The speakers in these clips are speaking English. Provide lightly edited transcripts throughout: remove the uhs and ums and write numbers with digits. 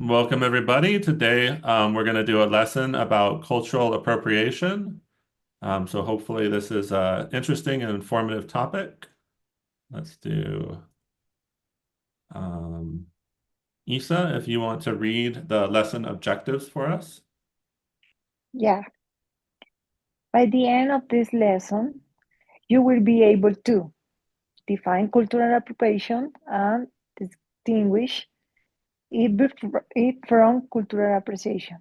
Welcome, everybody. Today, we're going to do a lesson about cultural appropriation. So hopefully this is an interesting and informative topic. Let's do um, Isa, if you want to read the lesson objectives for us. Yeah, by the end of this lesson, you will be able to define cultural appropriation and distinguish it from cultural appreciation.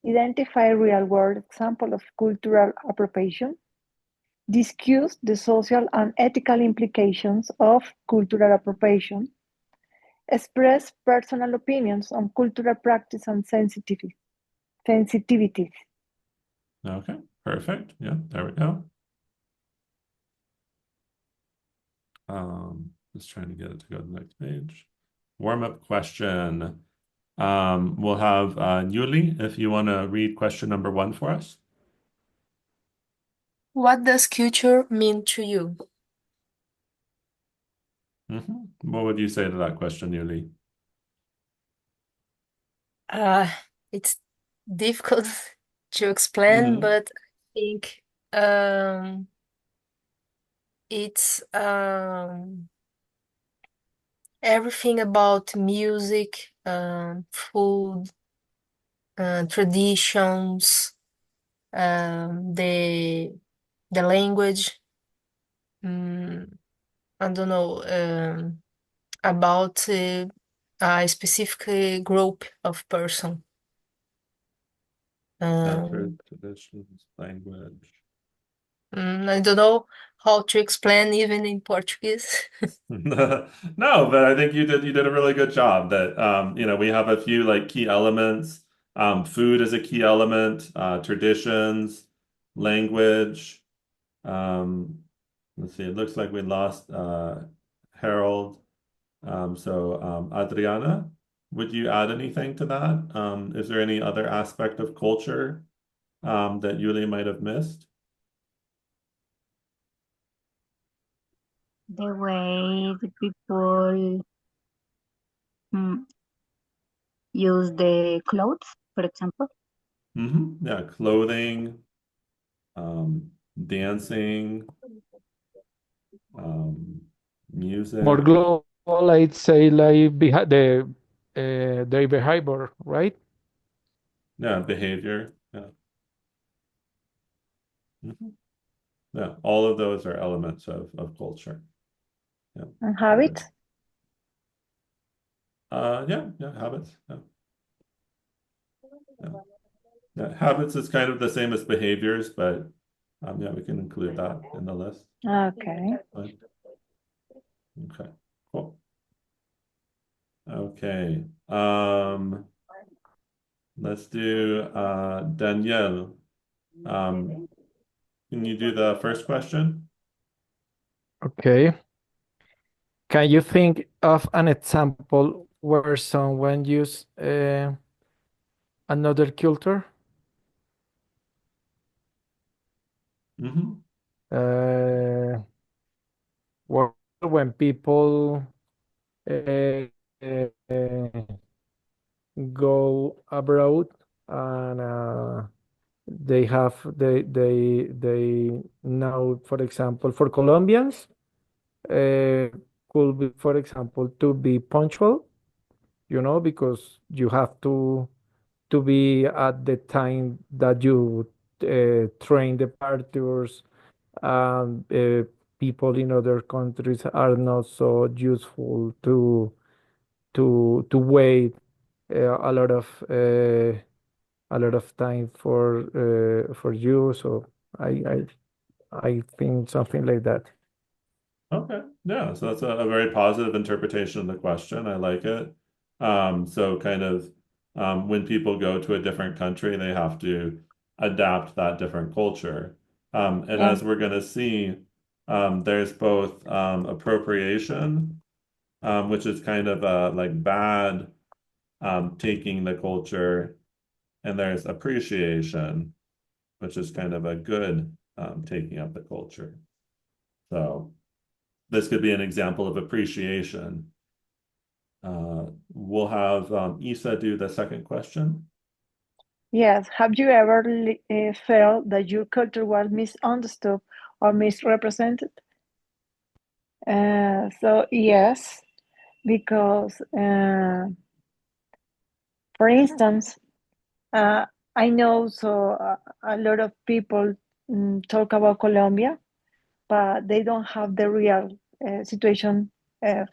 Identify real-world examples of cultural appropriation. Discuss the social and ethical implications of cultural appropriation. Express personal opinions on cultural practice and sensitivities. Okay, perfect. Yeah, there we go. Just trying to get it to go to the next page. Warm-up question. We'll have Yuli, if you want to read question number 1 for us. What does culture mean to you? What would you say to that question, Yuli? Uh, it's difficult to explain, but I think it's everything about music, food, traditions, the language. I don't know about a specific group of person. Um, Traditions, language. I don't know how to explain even in Portuguese. No, but I think you did a really good job that we have a few like key elements. Food is a key element, traditions, language. Um, let's see, it looks like we lost Harold. Adriana, would you add anything to that? Is there any other aspect of culture that Yuli might have missed? The way the people mm, use the clothes, for example. Yeah, clothing, dancing, um, More music. global, I'd say like their behavior, right? Yeah, behavior. Yeah. Mhm. Yeah, all of those are elements of culture. Yeah. And Very good. habits. Yeah, habits. Yeah. Yeah. Yeah. Habits is kind of the same as behaviors, but yeah, we can include that in the list. Okay. Fine. Okay, cool. Okay. Let's do Danielle. Um, can you do the first question? Okay. Can you think of an example where someone use another culture? Mm-hmm. Uh, when people uh, uh, go abroad and they know, for example, for Colombians, uh, could be, for example, to be punctual, because you have to be at the time that you train the partners. And people in other countries are not so useful to wait a lot of time for you. So I I I think something like that. Okay. Yeah, so that's a very positive interpretation of the question. I like it. So kind of when people go to a different country, they have to adapt that different culture. And Yeah. as we're going to see, there's both appropriation, which is kind of like bad taking the culture, and there's appreciation, which is kind of a good taking of the culture. So this could be an example of appreciation. we'll have Isa do the second question. Yes. Have you ever felt that your culture was misunderstood or misrepresented? So yes, because for instance, I know a lot of people talk about Colombia, but they don't have the real situation.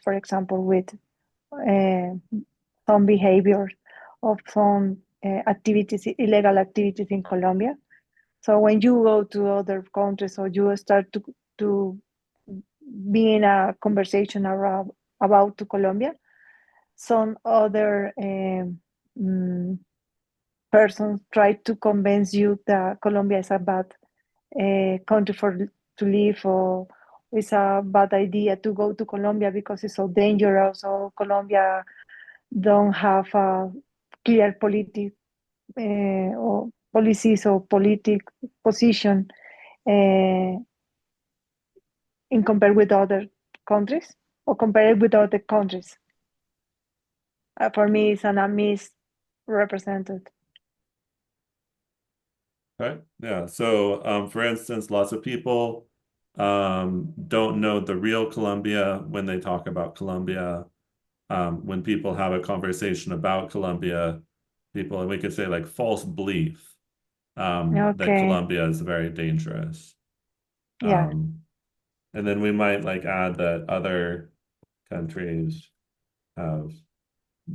For example, with uh, some behaviors of some activities, illegal activities in Colombia. So when you go to other countries or you start to be in a conversation about to Colombia, some other persons try to convince you that Colombia is a bad country to live, or it's a bad idea to go to Colombia because it's so dangerous, or Colombia don't have a clear or policies or politic position in compared with other countries or compared with other countries. For me, it's a misrepresented. Okay. Yeah. So, for instance, lots of people don't know the real Colombia when they talk about Colombia. When people have a conversation about Colombia, people, and we could say like false belief that Okay. Colombia is very dangerous. Yeah. And then we might like add that other countries have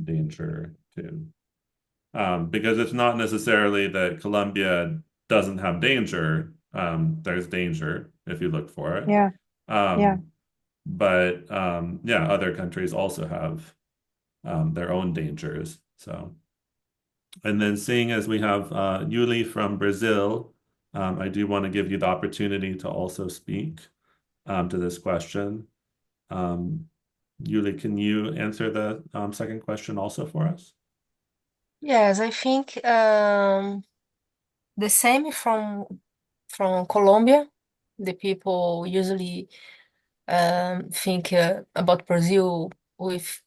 danger too. Because it's not necessarily that Colombia doesn't have danger. There's danger if you look for it. Yeah. Yeah. But yeah, other countries also have their own dangers. So, and then seeing as we have Yuli from Brazil, I do want to give you the opportunity to also speak to this question. Yuli, can you answer the second question also for us? Yes, I think the same from Colombia. The people usually think about Brazil with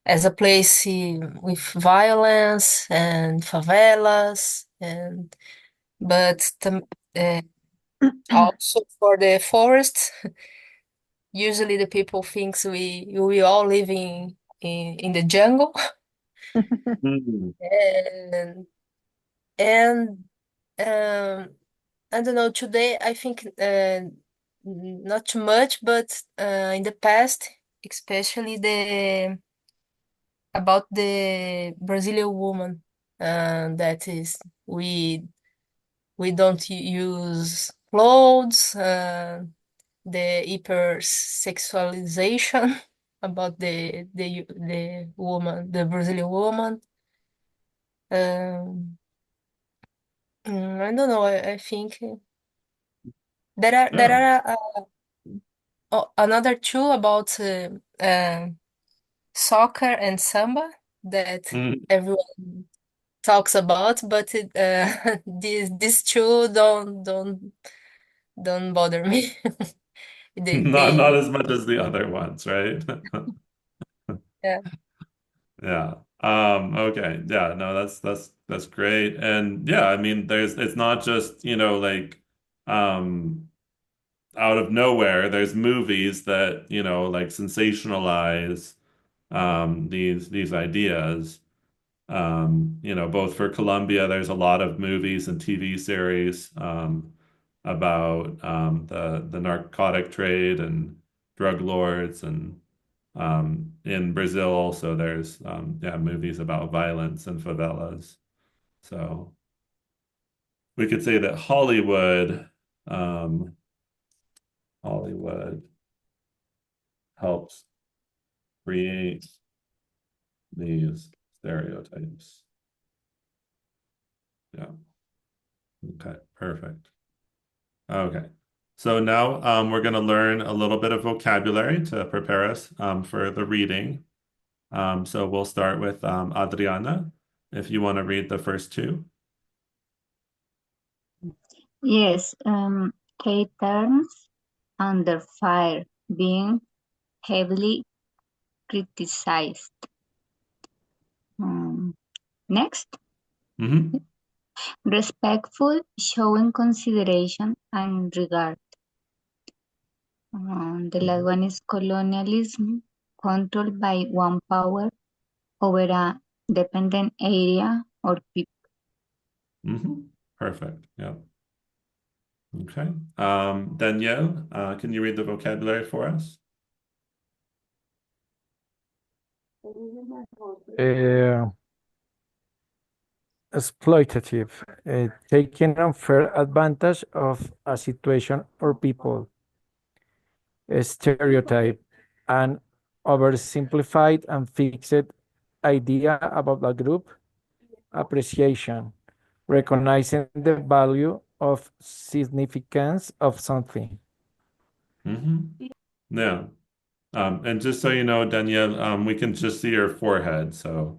as a place with violence and favelas, and but also for the forest. Usually the people thinks we all live in the jungle. Mm. and and I don't know, today I think not too much, but in the past, especially the about the Brazilian woman, that is we don't use clothes, the hypersexualization about the woman, the Brazilian woman. Um, I don't know. I think there Yeah. are another two about soccer and samba that Mm. everyone talks about, but these two don't bother me. Not They as much as the other ones, right? yeah. Yeah. Okay. Yeah, no, that's great. And yeah, I mean it's not just, like out of nowhere, there's movies that, like sensationalize these ideas. Both for Colombia, there's a lot of movies and TV series about the narcotic trade and drug lords, and in Brazil also there's yeah, movies about violence and favelas. So we could say that um, Hollywood helps create these stereotypes. Yeah. Okay, perfect. Okay. So now we're going to learn a little bit of vocabulary to prepare us for the reading. So we'll start with Adriana, if you want to read the first two. Yes, K terms under fire, being heavily criticized. Next, Mm-hmm. respectful, showing consideration and regard. The last one is colonialism, controlled by one power over a dependent area or people. Mm-hmm. Perfect. Yeah. Okay. Danielle, can you read the vocabulary for us? Uh, exploitative, taking unfair advantage of a situation or people. A stereotype, an oversimplified and fixed idea about a group. Appreciation, recognizing the value of significance of something. Mm-hmm. Yeah. And just so you know, Danielle, we can just see your forehead, so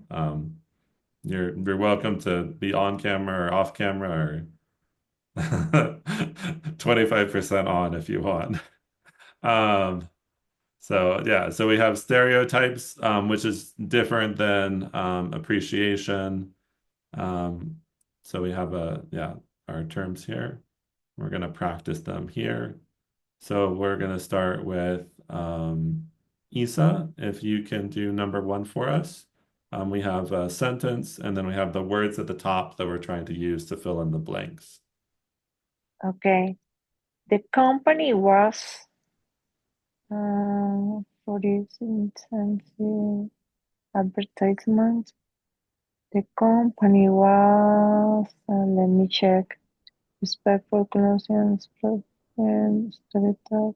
you're welcome to be on camera or off camera or 25% on if you want. So yeah, so we have stereotypes, which is different than appreciation. So we have our terms here. We're gonna practice them here. So we're gonna start with Isa, if you can do number 1 for us. We have a sentence, and then we have the words at the top that we're trying to use to fill in the blanks. Okay. The company was for its intensive advertisements. The company was, let me check, respectful, Colossians, and stereotype.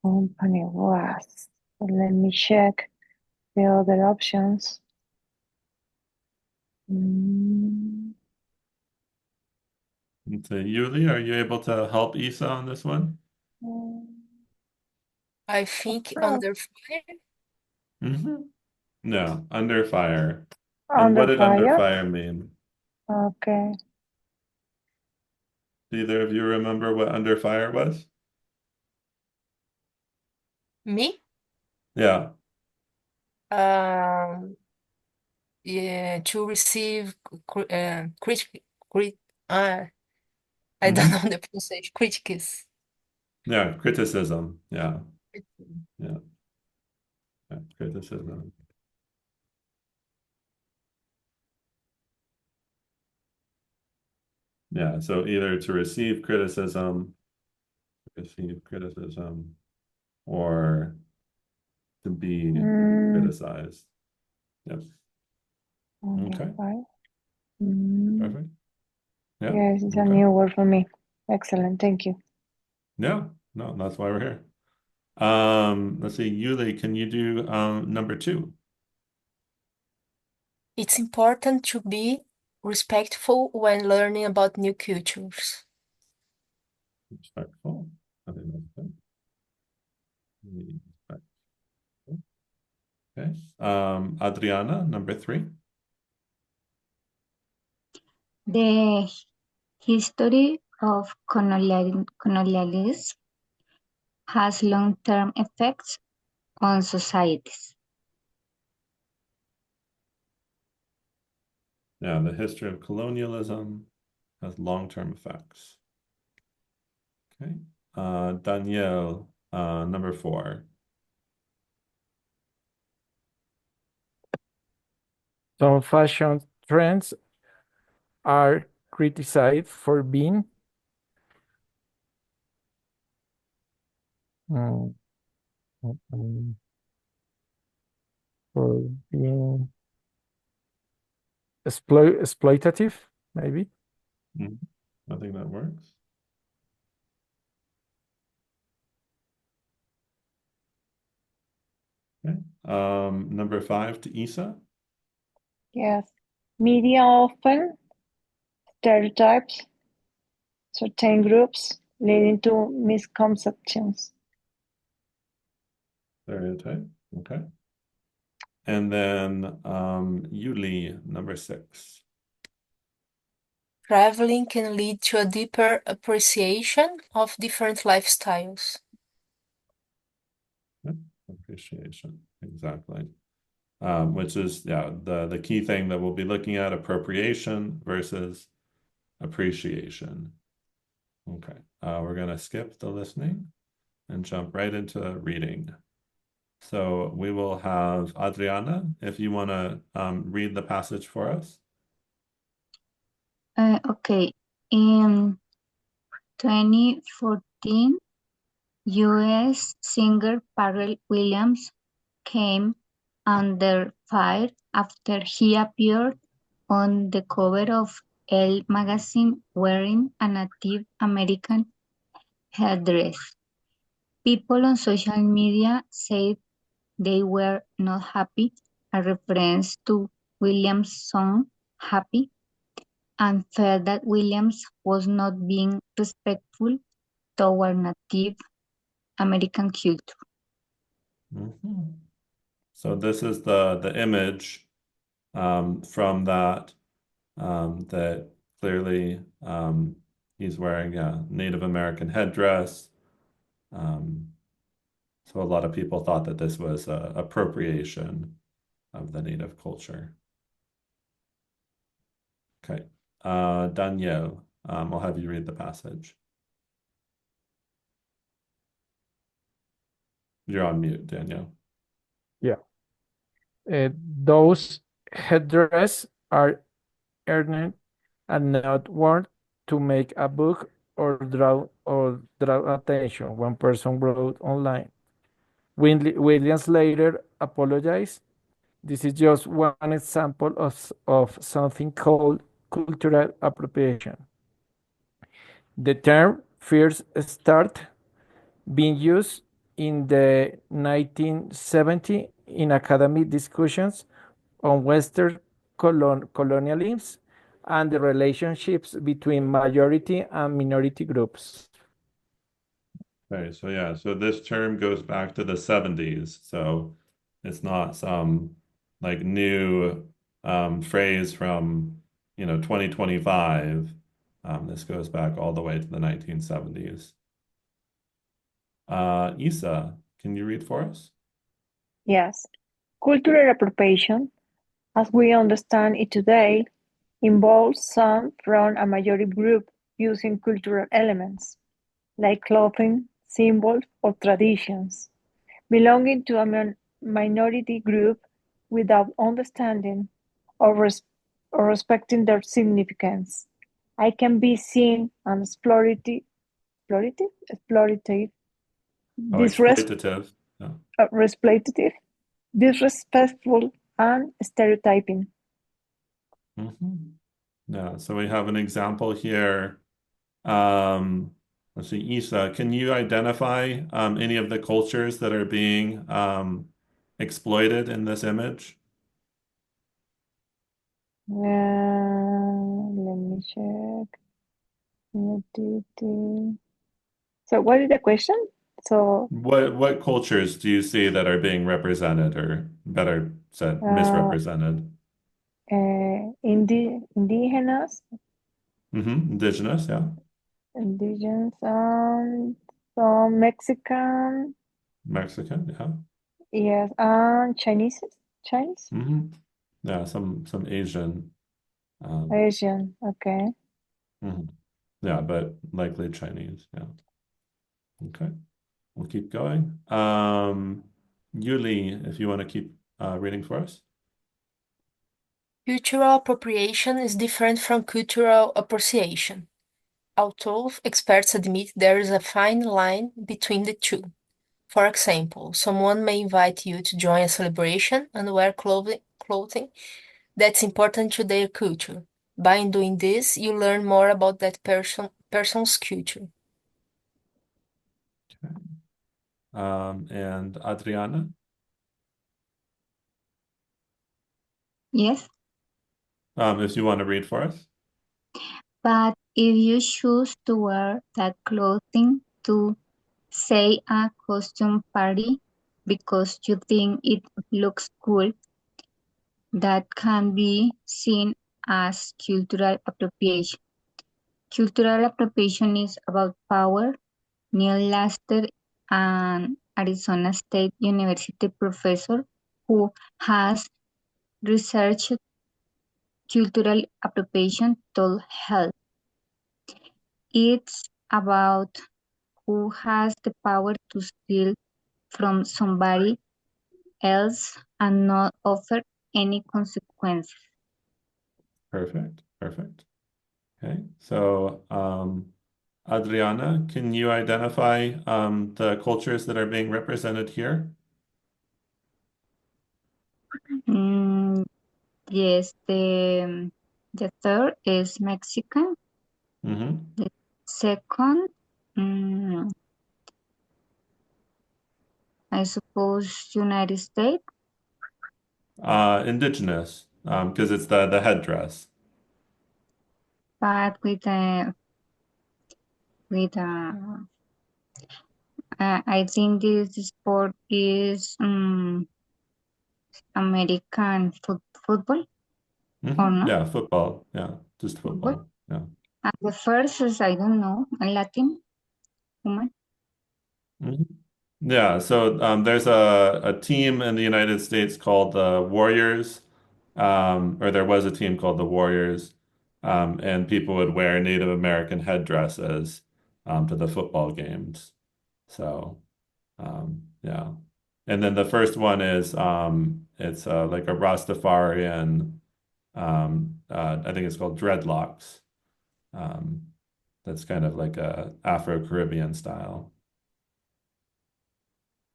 Company was, let me check the other options. So Yuli, are you able to help Isa on this one? I think under fire. No, under fire. And Under what did under fire? fire mean? Okay. Do either of you remember what under fire was? Me? Yeah. Yeah, to receive I don't know the pronunciation. Critics. Yeah, criticism. Yeah. Yeah. Yeah, criticism. Yeah, so either to receive criticism, or to be criticized. Yep. Under Okay. fire. Perfect. Yeah. Yes, it's a Okay. new word for me. Excellent. Thank you. Yeah. No, that's why we're here. Let's see, Yuli, can you do number 2? It's important to be respectful when learning about new cultures. Respectful. I think that's good. Respectful. Okay. Adriana, number 3. The history of colonialism has long-term effects on societies. Yeah, the history of colonialism has long-term effects. Okay. Danielle, number 4. Some fashion trends are criticized for being mm, mm, for being exploitative, maybe. I think that works. Okay. Number 5 to Isa. Yes. Media often stereotypes certain groups, leading to misconceptions. Stereotype. Okay. And then Yuli, number 6. Traveling can lead to a deeper appreciation of different lifestyles. Appreciation, exactly. Which is, yeah, the key thing that we'll be looking at, appropriation versus appreciation. Okay, we're going to skip the listening and jump right into reading. So we will have Adriana, if you want to read the passage for us. Okay. In 2014, U.S. singer Pharrell Williams came under fire after he appeared on the cover of Elle magazine wearing a Native American headdress. People on social media said they were not happy, a reference to Williams' song Happy, and felt that Williams was not being respectful toward Native American culture. Mhm. So this is the image from that that clearly he's wearing a Native American headdress. So a lot of people thought that this was appropriation of the Native culture. Okay, Danielle, I'll have you read the passage. You're on mute, Danielle. Yeah. Those headdress are earned and not worn to make a book or draw attention, one person wrote online. Williams later apologized. This is just one example of something called cultural appropriation. The term first started being used in the 1970s in academic discussions on Western colonialism and the relationships between majority and minority groups. Okay, so yeah, so this term goes back to the 70s. So it's not some like new phrase from 2025. This goes back all the way to the 1970s. Isa, can you read for us? Yes. Cultural appropriation, as we understand it today, involves some from a majority group using cultural elements, like clothing, symbols, or traditions, belonging to a minority group without understanding or, or respecting their significance. I can be seen as exploitative, Oh, disres- exploitative. Yeah. exploitative, disrespectful, and stereotyping. Mhm. Yeah, so we have an example here. Um, let's see, Isa, can you identify any of the cultures that are being exploited in this image? Let me check. So, what is the question? So, What cultures do you see that are being represented, or better said, uh, misrepresented? indigenous, Indigenous, yeah. indigenous, and some Mexican, Mexican, yeah. yes, and Chinese, Yeah, some Asian. Asian. Okay. Mhm. Yeah, but likely Chinese, yeah. Okay, we'll keep going. Yuli, if you want to keep reading for us. Cultural appropriation is different from cultural appreciation, although experts admit there is a fine line between the two. For example, someone may invite you to join a celebration and wear clothing that's important to their culture. By doing this, you learn more about that person's culture. Okay. And Adriana? Yes, If you want to read for us. but if you choose to wear that clothing to, say, a costume party because you think it looks cool, that can be seen as cultural appropriation. Cultural appropriation is about power, Neil Laster and Arizona State University professor who has researched cultural appropriation told Health. It's about who has the power to steal from somebody else and not offer any consequences. Perfect. Perfect. Okay. So, Adriana, can you identify the cultures that are being represented here? Mm, yes, the third is Mexican. Mm-hmm. The second, I suppose United States, Indigenous, because it's the headdress. but I think this sport is American football or Mm-hmm. not? Yeah, football. Yeah, just Football. football. Yeah. And the first is, I don't know, a Latin woman. Mhm. Yeah, so there's a team in the United States called the Warriors, or there was a team called the Warriors, and people would wear Native American headdresses to the football games. So yeah, and then the first one is it's like a Rastafarian, I think it's called dreadlocks. Um, that's kind of like a Afro-Caribbean style.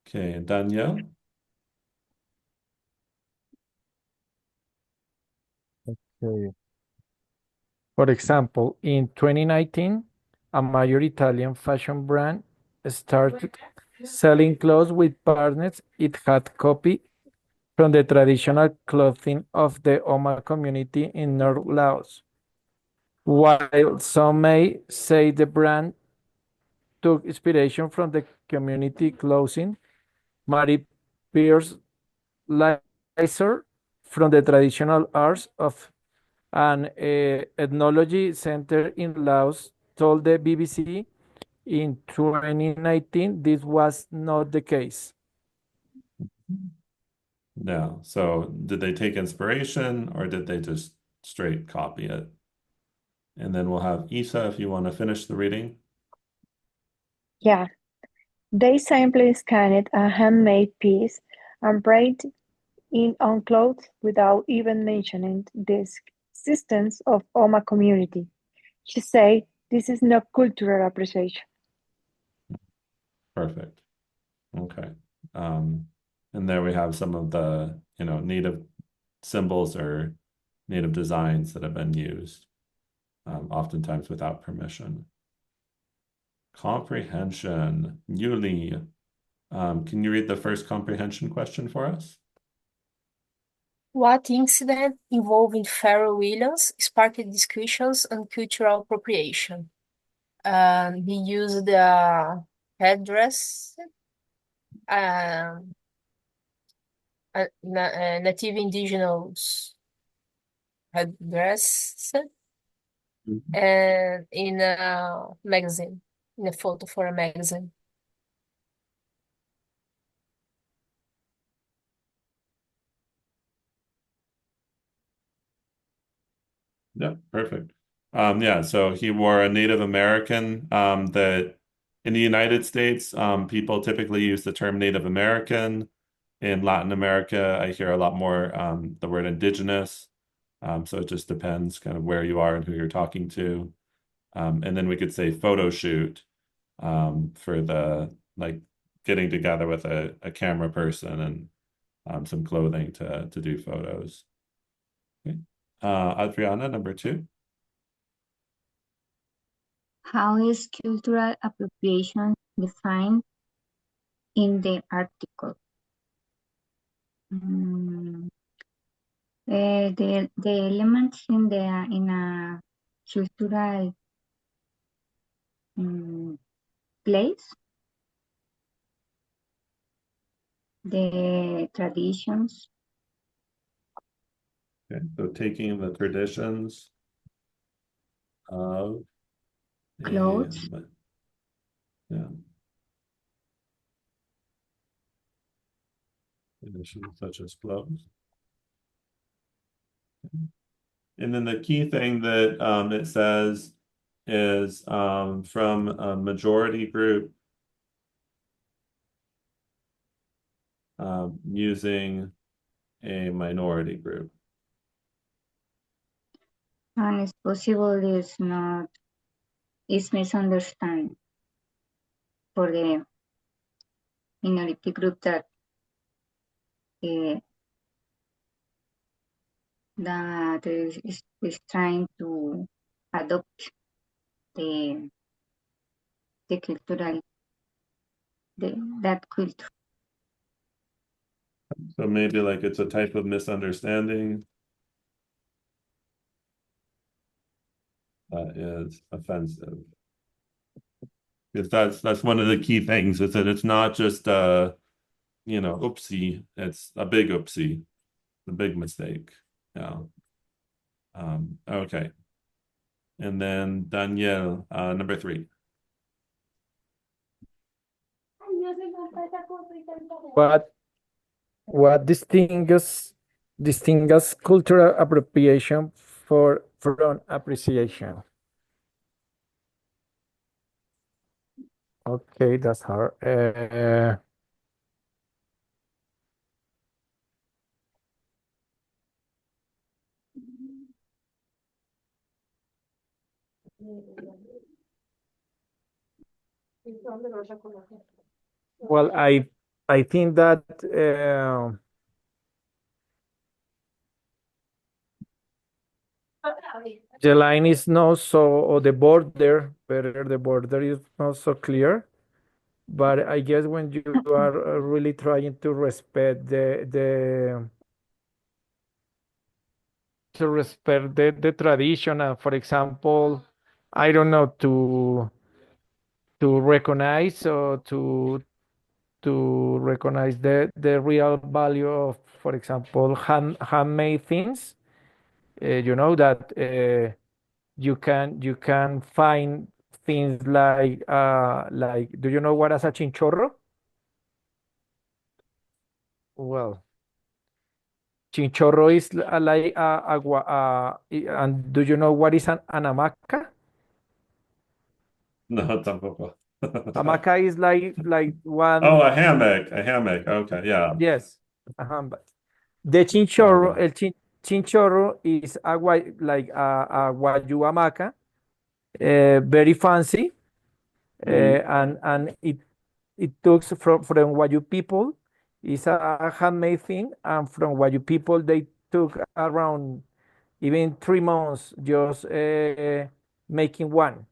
Okay, Danielle. Okay. For example, in 2019, a major Italian fashion brand started selling clothes with partners it had copied from the traditional clothing of the Oma community in North Laos. While some may say the brand took inspiration from the community clothing, Mary Pierce Lizer from the traditional arts of an ethnology center in Laos told the BBC in 2019 this was not the case. No. So did they take inspiration or did they just straight copy it? And then we'll have Isa if you want to finish the reading. Yeah, they simply scanned a handmade piece and branded it on clothes without even mentioning the existence of Oma community. She said this is not cultural appreciation. Perfect. Okay. Um, and there we have some of the, native symbols or native designs that have been used, oftentimes without permission. Comprehension. Yuli, can you read the first comprehension question for us? What incident involving Pharrell Williams sparked discussions on cultural appropriation? He used a headdress, um, native indigenous headdress, and in a magazine, in a photo for a magazine. Yeah, perfect. Yeah, so he wore a Native American that in the United States, people typically use the term Native American. In Latin America, I hear a lot more the word indigenous. So it just depends kind of where you are and who you're talking to. And then we could say photo shoot for the like getting together with a camera person and some clothing to do photos. Okay. Adriana, number 2. How is cultural appropriation defined in the article? Mm, the elements in a cultural place, the traditions, Okay, so taking the traditions of a, clothes, yeah, Conditions such as clothes. And then the key thing that it says is from a majority group using a minority group. And it's possible it's misunderstanding for the minority group that is trying to adopt the cultural that culture. So maybe like it's a type of misunderstanding that is offensive. Because that's one of the key things is that it's not just oopsie, it's a big oopsie, a big mistake. Yeah. Okay. And then Danielle, number 3. What distinguishes cultural appropriation from appreciation? Okay, that's hard. Well, I think that the line is not so, or the border, better, the border is not so clear. But I guess when you are really trying to respect the tradition, for example, I don't know, to recognize or to recognize the real value of, for example, handmade things. You know that you can find things like, do you know what is a chinchorro? Well, chinchorro is like and do you know what is an hamaca? No, tampoco. Hamaca is like one. Oh, a hammock. A hammock. Okay, yeah. Yes. But the chinchorro, chinchorro is like a guayu hamaca, very fancy, and it took from Wayu people. It's a handmade thing, and from Wayu people they took around even 3 months just making one.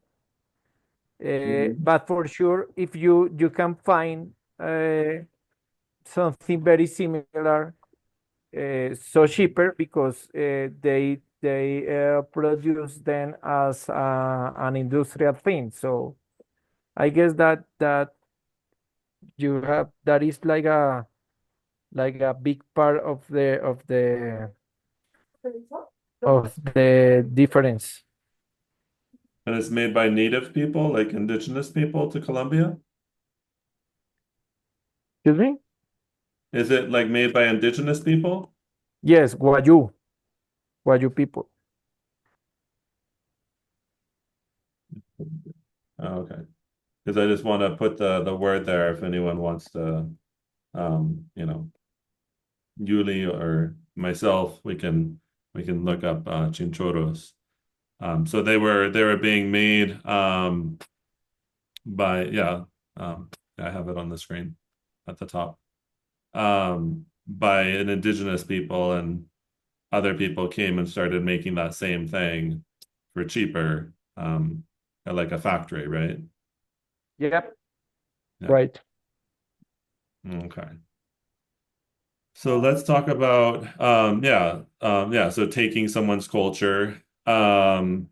But for sure, if you can find something very similar, so cheaper because they produce them as an industrial thing. So I guess that you have that is like a big part of the difference. And it's made by native people, like indigenous people to Colombia? Excuse me? Is it like made by indigenous people? Yes, Wayu people. Oh, okay. Because I just want to put the word there if anyone wants to, Yuli or myself, we can look up chinchorros. So they were being made by I have it on the screen at the top. By an indigenous people, and other people came and started making that same thing for cheaper at like a factory, right? Yep. Yeah. Right. Okay. So let's talk about so taking someone's culture. Cultural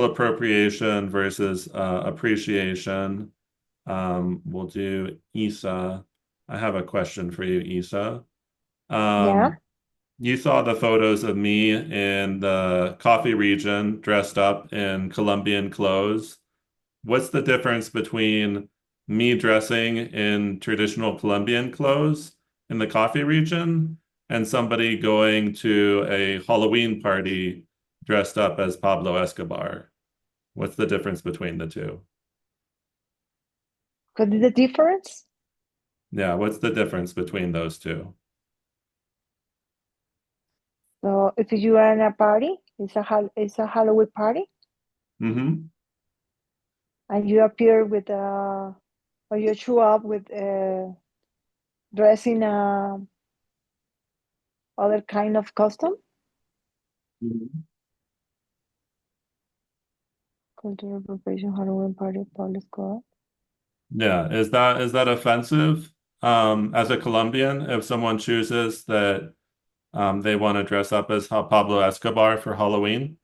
appropriation versus appreciation. We'll do Isa. I have a question for you, Isa. Yeah. You saw the photos of me in the coffee region dressed up in Colombian clothes. What's the difference between me dressing in traditional Colombian clothes in the coffee region and somebody going to a Halloween party dressed up as Pablo Escobar. What's the difference between the two? What is the difference? Yeah, what's the difference between those two? So if you are in a party, it's a Halloween party, Mm-hmm. and you appear with or you show up with dressing other kind of costume. Cultural appropriation, Halloween party, public school. Yeah, is that offensive? As a Colombian, if someone chooses that they want to dress up as Pablo Escobar for Halloween?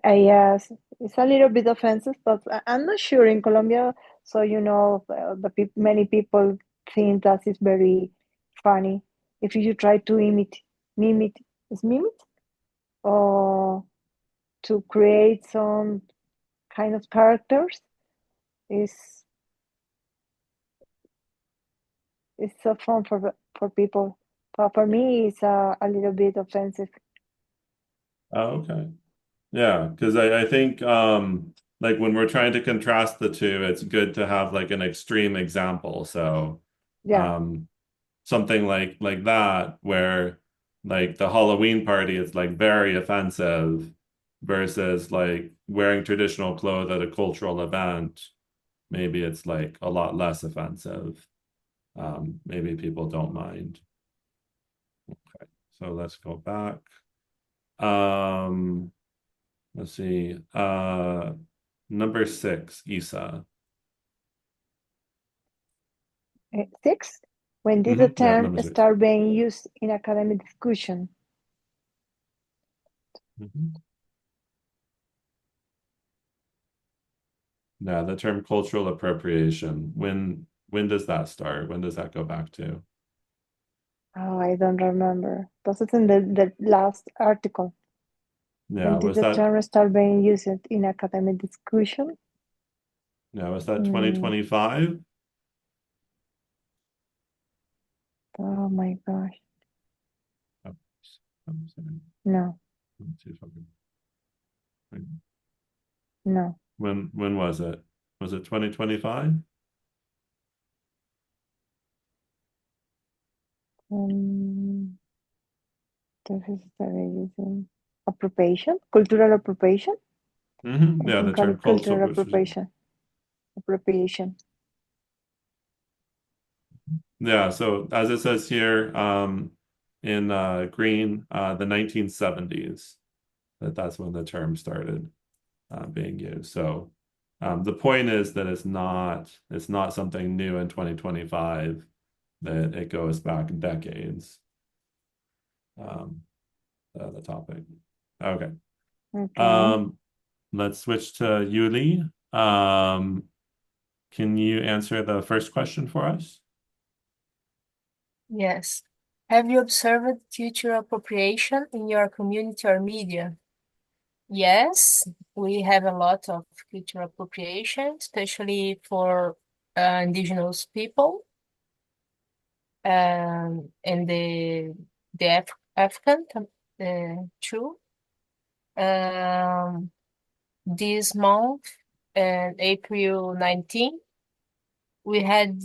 Yes, it's a little bit offensive, but I'm not sure in Colombia. So many people think that is very funny. If you try to mimic, is mimic, or to create some kind of characters, is it's so fun for people. But for me, it's a little bit offensive. Oh, okay. Yeah, because I think like when we're trying to contrast the two, it's good to have like an extreme example. So Yeah, um something like that where like the Halloween party is like very offensive versus like wearing traditional clothes at a cultural event, maybe it's like a lot less offensive. Maybe people don't mind. Okay, so let's go back. Um, let's see. Number 6, Isa. six. When did the Yeah, term number 6. start being used in academic discussion? Yeah, the term cultural appropriation. When does that start? When does that go back to? Oh, I don't remember. This is in the last article. Yeah, When did was the that term start being used in academic discussion? yeah, was that Mm, 2025? oh my gosh. Oh, I'm sorry. No, Let's see if I can- no. When was it? Was it 2025? Um, this is using appropriation, cultural appropriation. I Yeah, the think term cultural cultural, which is appropriation. yeah. So as it says here, in green, the 1970s, that's when the term started being used. So the point is that it's not something new in 2025, that it goes back decades. Um, the topic. Okay. Okay. Um, let's switch to Yuli. Can you answer the first question for us? Yes. Have you observed cultural appropriation in your community or media? Yes, we have a lot of cultural appropriation, especially for indigenous people, and the African too. Um, this month, April 19, we had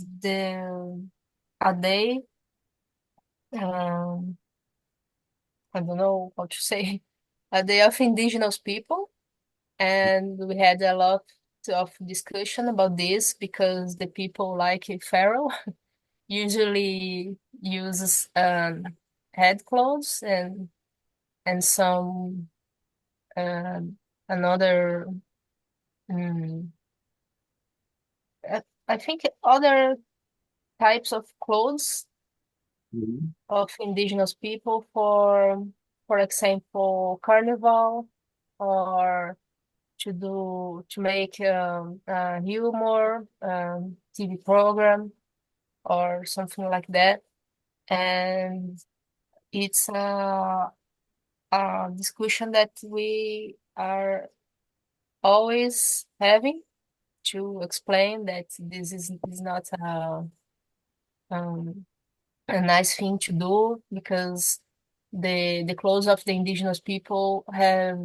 a day. Um, I don't know how to say, a day of indigenous people, and we had a lot of discussion about this because the people like Pharrell usually uses head clothes and some another um, I think other types of clothes Mhm. of indigenous people for example carnival or to make a humor TV program or something like that. And it's a discussion that we are always having to explain that this is not a nice thing to do, because the clothes of the indigenous people have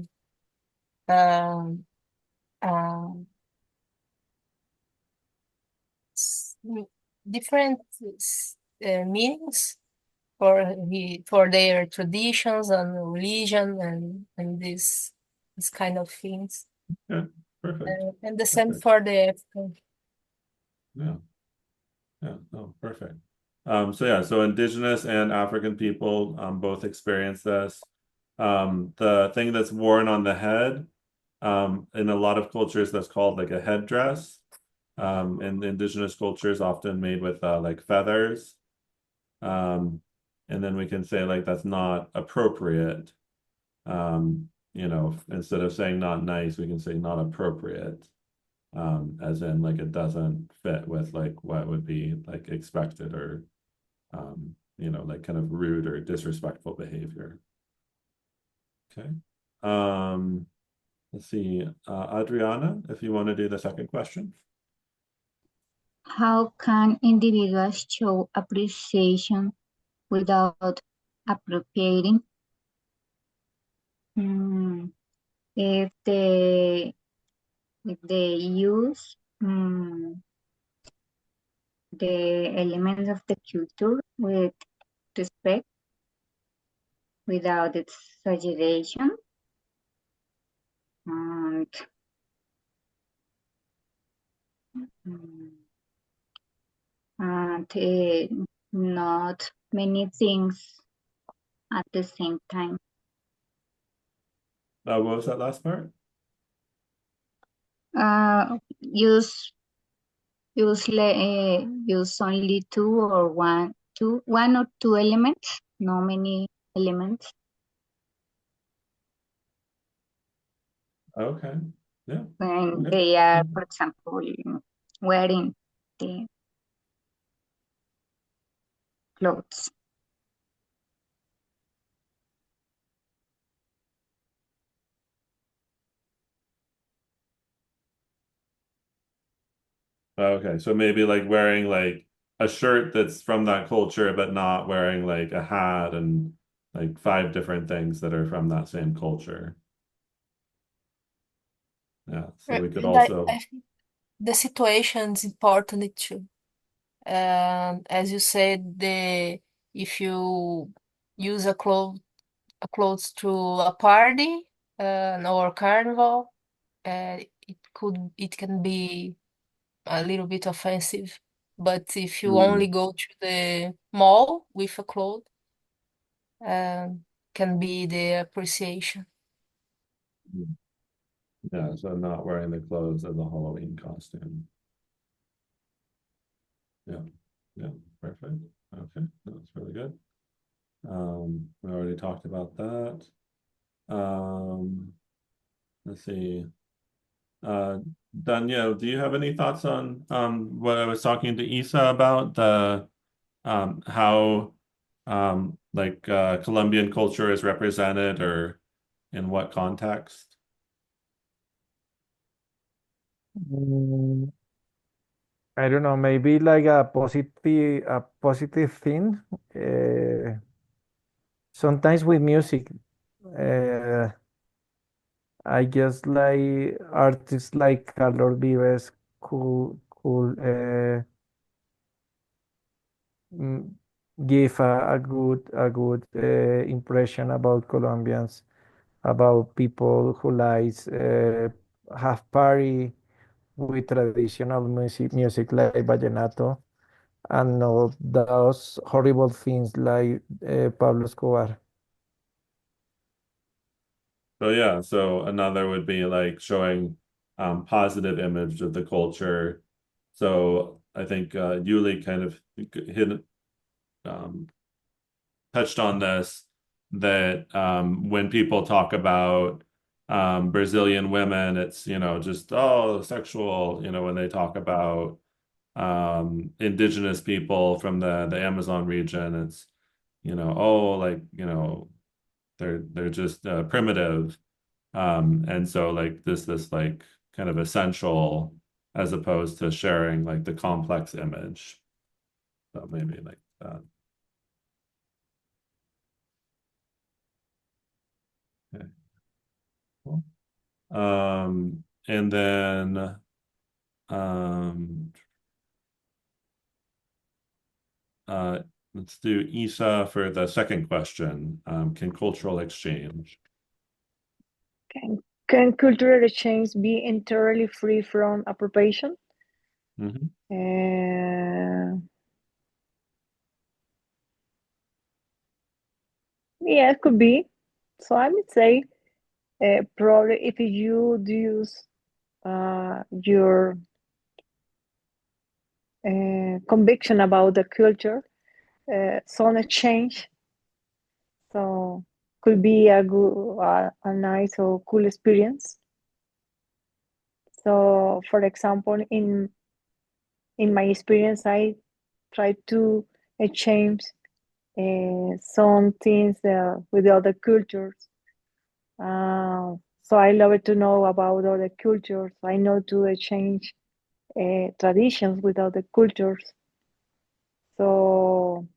um, um, s- different meanings for their traditions and religion and this kind of things. Yeah, perfect. And the same Perfect. for the African. Yeah. Yeah. Oh, perfect. So yeah, so indigenous and African people both experience this. The thing that's worn on the head, in a lot of cultures, that's called like a headdress. In indigenous cultures, often made with like feathers. And then we can say like that's not appropriate. Instead of saying not nice, we can say not appropriate. As in like it doesn't fit with like what would be like expected or like kind of rude or disrespectful behavior. Okay. Let's see. Adriana, if you want to do the second question. How can individuals show appreciation without appropriating? Mm, if they use the elements of the culture with respect, without exaggeration, and mm, not many things at the same time. What was that last part? Use only one or two elements, no many elements. Okay. Yeah. When Okay. they are, for example, wearing the clothes. Okay. So maybe like wearing like a shirt that's from that culture, but not wearing like a hat and like 5 different things that are from that same culture. Yeah. So we could And I also, think the situation is important too. As you said, if you use a clothes to a party or carnival, it can be a little bit offensive. But if you only Mm, go to the mall with a cloth, um, can be the appreciation. yeah. So not wearing the clothes as a Halloween costume. Yeah. Yeah. Perfect. Okay. That's really good. We already talked about that. Um, let's see. Uh, Danielle, do you have any thoughts on what I was talking to Isa about, the how like Colombian culture is represented or in what context? Mm, I don't know, maybe like a positive thing. Uh, Sometimes with music, uh, I guess like artists like Carlos Vives could mm, give a good impression about Colombians, about people who likes have party with traditional music like vallenato, and not those horrible things like Pablo Escobar. So yeah, so another would be like showing positive image of the culture. So I think Yuli kind of hit um, touched on this, that when people talk about Brazilian women, it's just sexual. When they talk about indigenous people from the Amazon region, it's like they're just primitive. And so like this like kind of essential as opposed to sharing like the complex image. So maybe like that. Okay. Cool. And then let's do Isa for the second question. Can cultural exchange? Can cultural exchange be entirely free from appropriation? Mhm. Yeah, it could be. So I would say probably if you use your conviction about the culture, some exchange, so could be a good, a nice or cool experience. So, for example, in my experience, I try to exchange some things with the other cultures. So I love it to know about other cultures. I know to exchange traditions with other cultures. So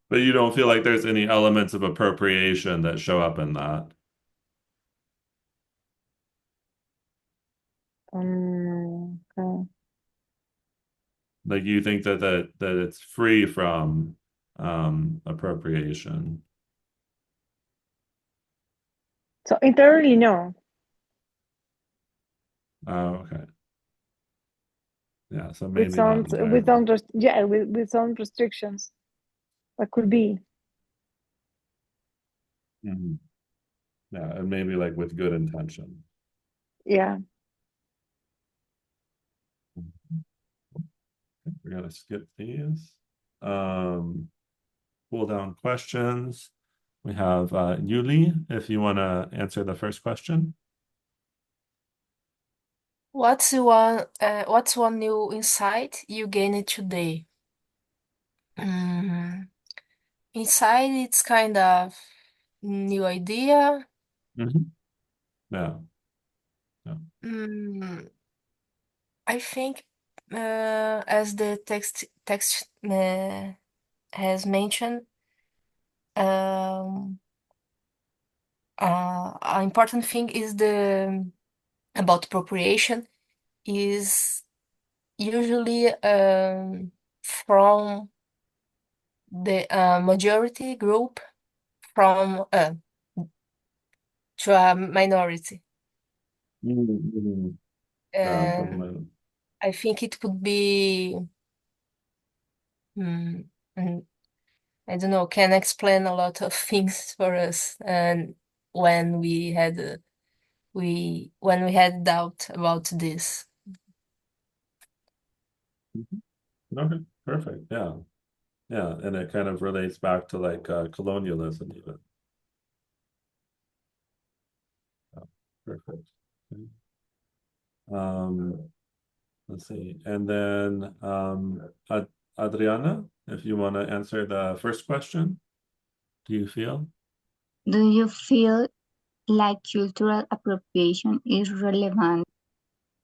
But you don't feel like there's any elements of appropriation that show up in that? okay. Like you think that it's free from appropriation? So entirely no. Oh, okay. Yeah, so With maybe some not entirely. with some restrictions. That could be. Mhm. Yeah, and maybe like with good intention. Yeah. We're gonna skip these. Cool down questions. We have Yuli, if you want to answer the first question. What's one new insight you gained today? Insight, it's kind of new idea. Mhm. Yeah. Yeah. I think, as the text has mentioned, an important thing is the about appropriation is usually from the majority group from to a minority. Mhm. Yeah, Um, I think it could be, mm, mm, I don't know, can explain a lot of things for us. And when when we had doubt about this. Okay, perfect. Yeah. Yeah, and it kind of relates back to like colonialism even. Yeah, perfect. Okay. Let's see. And then Adriana, if you want to answer the first question, do you feel? Do you feel like cultural appropriation is relevant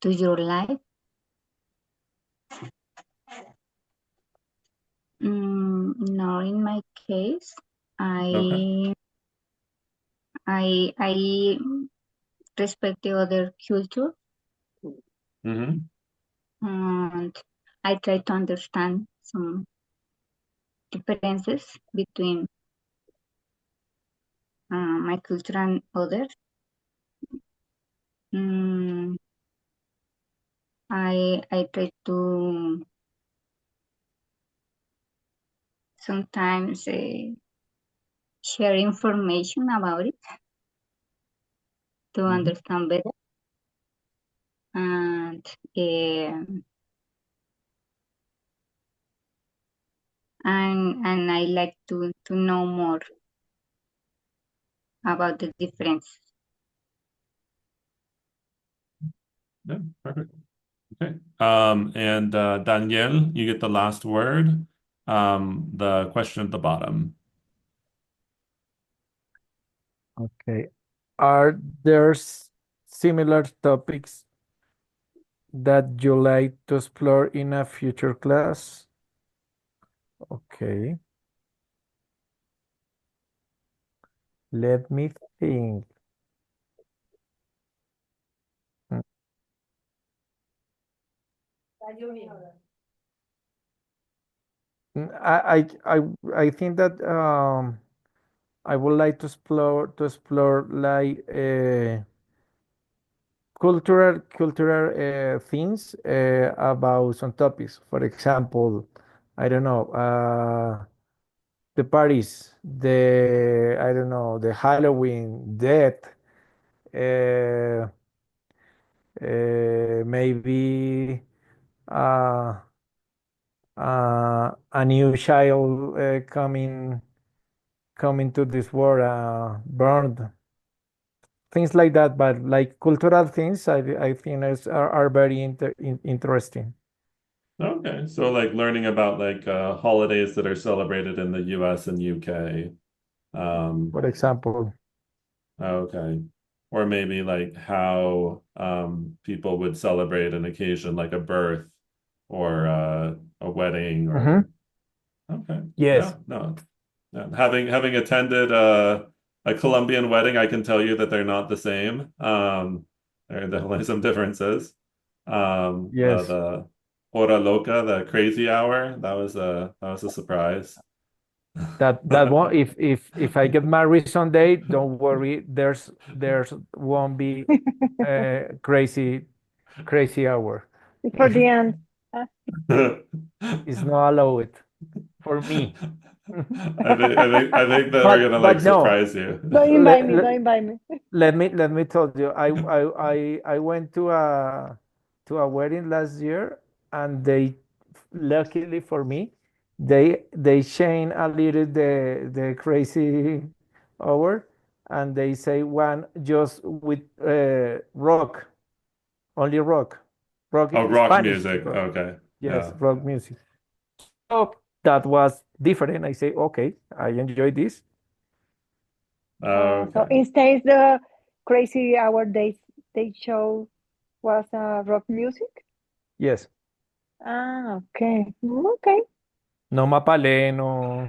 to your life? No, in my case, Okay. I respect the other culture, Mm-hmm. and I try to understand some differences between my culture and others. I try to sometimes share information about it to understand better, and and I like to know more about the difference. Yeah, perfect. Okay. And Danielle, you get the last word. The question at the bottom. Okay. Are there similar topics that you like to explore in a future class? Okay, let me think. I think that I would like to explore like cultural things about some topics. For example, I don't know, the parties, the I don't know, the Halloween, death, uh, maybe uh, a new child coming to this world, burned, things like that. But like cultural things, I think are very interesting. Okay, so like learning about like holidays that are celebrated in the US and UK. For example, Okay. Or maybe like how people would celebrate an occasion like a birth or a wedding mhm, or okay. yes, Yeah, no. Yeah. Having attended a Colombian wedding, I can tell you that they're not the same. There are definitely some differences. yes. The Hora Loca, the crazy hour, that was a surprise. That one, if I get married someday, don't worry. There's won't be crazy hour. For the end. It's not allowed for me. I think that we're gonna like But no. surprise you. Don't invite Let, me, don't let, invite me. let me tell you, I went to a wedding last year, and they, luckily for me, they change a little the crazy hour, and they say one just with rock, only rock, Oh, rock Spanish music. rock. Okay. Yes, Yeah. rock music. So that was different. I say, okay, I enjoy this. So Okay. instead the crazy hour they show was rock music. Yes, Okay. Okay. no mapalé, no,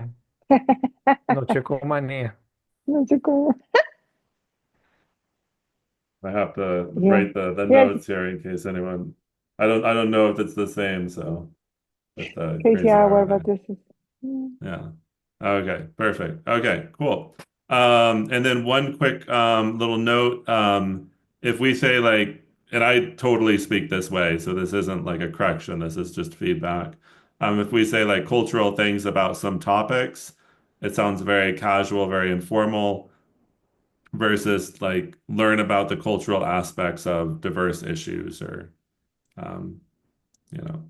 no checomanía. No sé cómo. I have to Yeah. write the Yes, notes here in case anyone I don't know if it's the same, so with the crazy crazy hour hour, and I but this is. Mm. yeah. Okay, perfect. Okay, cool. And then one quick little note. If we say like, and I totally speak this way, so this isn't like a correction, this is just feedback. If we say like cultural things about some topics, it sounds very casual, very informal, versus like learn about the cultural aspects of diverse issues or um, you know.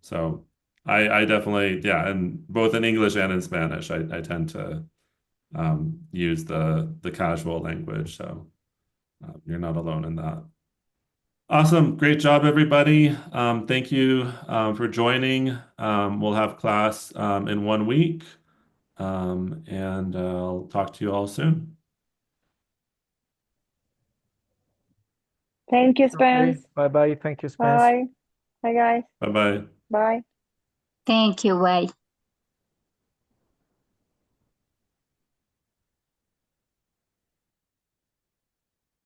So I definitely, yeah, and both in English and in Spanish, I tend to use the casual language. So you're not alone in that. Awesome. Great job, everybody. Thank you for joining. We'll have class in 1 week, and I'll talk to you all soon. Thank you, Okay, Spence. bye bye. Thank you, Spence. Bye. Bye, guys. Bye bye. Bye. Thank you. Bye.